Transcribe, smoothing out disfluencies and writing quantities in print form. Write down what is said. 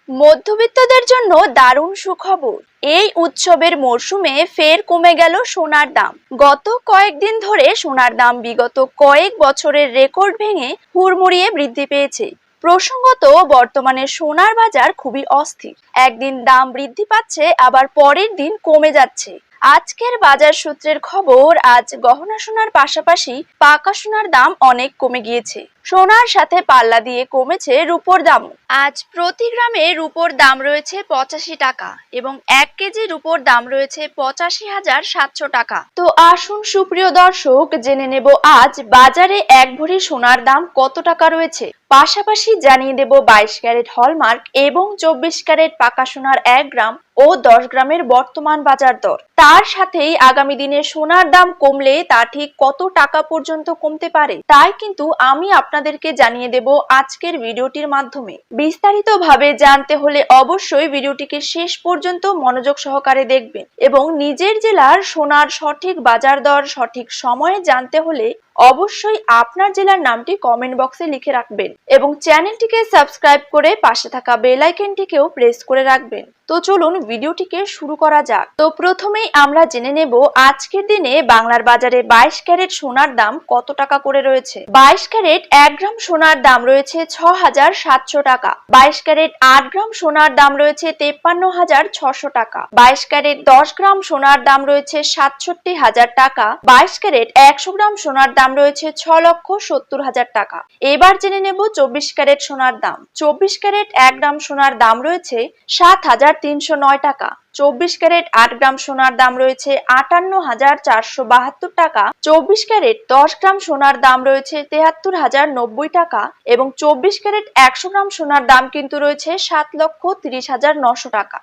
মধ্যবিত্তদের জন্য দারুণ সুখবর। এই উৎসবের মরশুমে ফের কমে গেল সোনার দাম। গত কয়েকদিন ধরে সোনার দাম বিগত কয়েক বছরের রেকর্ড ভেঙে হুড়মুড়িয়ে বৃদ্ধি পেয়েছে। প্রসঙ্গত, বর্তমানে সোনার বাজার খুবই অস্থির। একদিন দাম বৃদ্ধি পাচ্ছে, আবার পরের দিন কমে যাচ্ছে। আজকের বাজার সূত্রের খবর, আজ গহনা সোনার পাশাপাশি পাকা সোনার দাম অনেক কমে গিয়েছে। সোনার সাথে পাল্লা দিয়ে কমেছে রূপোর দামও। আজ প্রতি গ্রামে রূপোর দাম রয়েছে 85 টাকা এবং 1 কেজি রূপোর দাম রয়েছে 85,700 টাকা। তো আসুন সুপ্রিয় দর্শক, জেনে নেব আজ বাজারে এক ভরি সোনার দাম কত টাকা রয়েছে। পাশাপাশি জানিয়ে দেব 22 ক্যারেট হলমার্ক এবং 24 ক্যারেট পাকা সোনার 1 গ্রাম ও 10 গ্রামের বর্তমান বাজার দর। তার সাথেই আগামী দিনে সোনার দাম কমলে তা ঠিক কত টাকা পর্যন্ত কমতে পারে, তাই কিন্তু আমি আপনাদেরকে জানিয়ে দেব আজকের ভিডিওটির মাধ্যমে। বিস্তারিতভাবে জানতে হলে অবশ্যই ভিডিওটিকে শেষ পর্যন্ত মনোযোগ সহকারে দেখবেন এবং নিজের জেলার সোনার সঠিক বাজার দর সঠিক সময়ে জানতে হলে অবশ্যই আপনার জেলার নামটি কমেন্ট বক্সে লিখে রাখবেন এবং চ্যানেলটিকে সাবস্ক্রাইব করে পাশে থাকা বেল আইকনটিকেও প্রেস করে রাখবেন। তো চলুন ভিডিওটিকে শুরু করা যাক। তো প্রথমেই আমরা জেনে নেব আজকের দিনে বাংলার বাজারে 22 ক্যারেট সোনার দাম কত টাকা করে রয়েছে। 22 ক্যারেট 1 গ্রাম সোনার দাম রয়েছে 6,700 টাকা। 22 ক্যারেট 8 গ্রাম সোনার দাম রয়েছে 53,600 টাকা। 22 ক্যারেট 10 গ্রাম সোনার দাম রয়েছে 67,000 টাকা। 22 ক্যারেট 100 গ্রাম সোনার দাম রয়েছে 6,70,000 টাকা। এবার জেনে নেব 24 ক্যারেট সোনার দাম। 24 ক্যারেট 1 গ্রাম সোনার দাম রয়েছে 7,309 টাকা। 24 ক্যারেট 8 গ্রাম সোনার দাম রয়েছে 58,472 টাকা। 24 ক্যারেট 10 গ্রাম সোনার দাম রয়েছে 73,090 টাকা এবং 24 ক্যারেট 100 গ্রাম সোনার দাম কিন্তু রয়েছে 7,30,900 টাকা।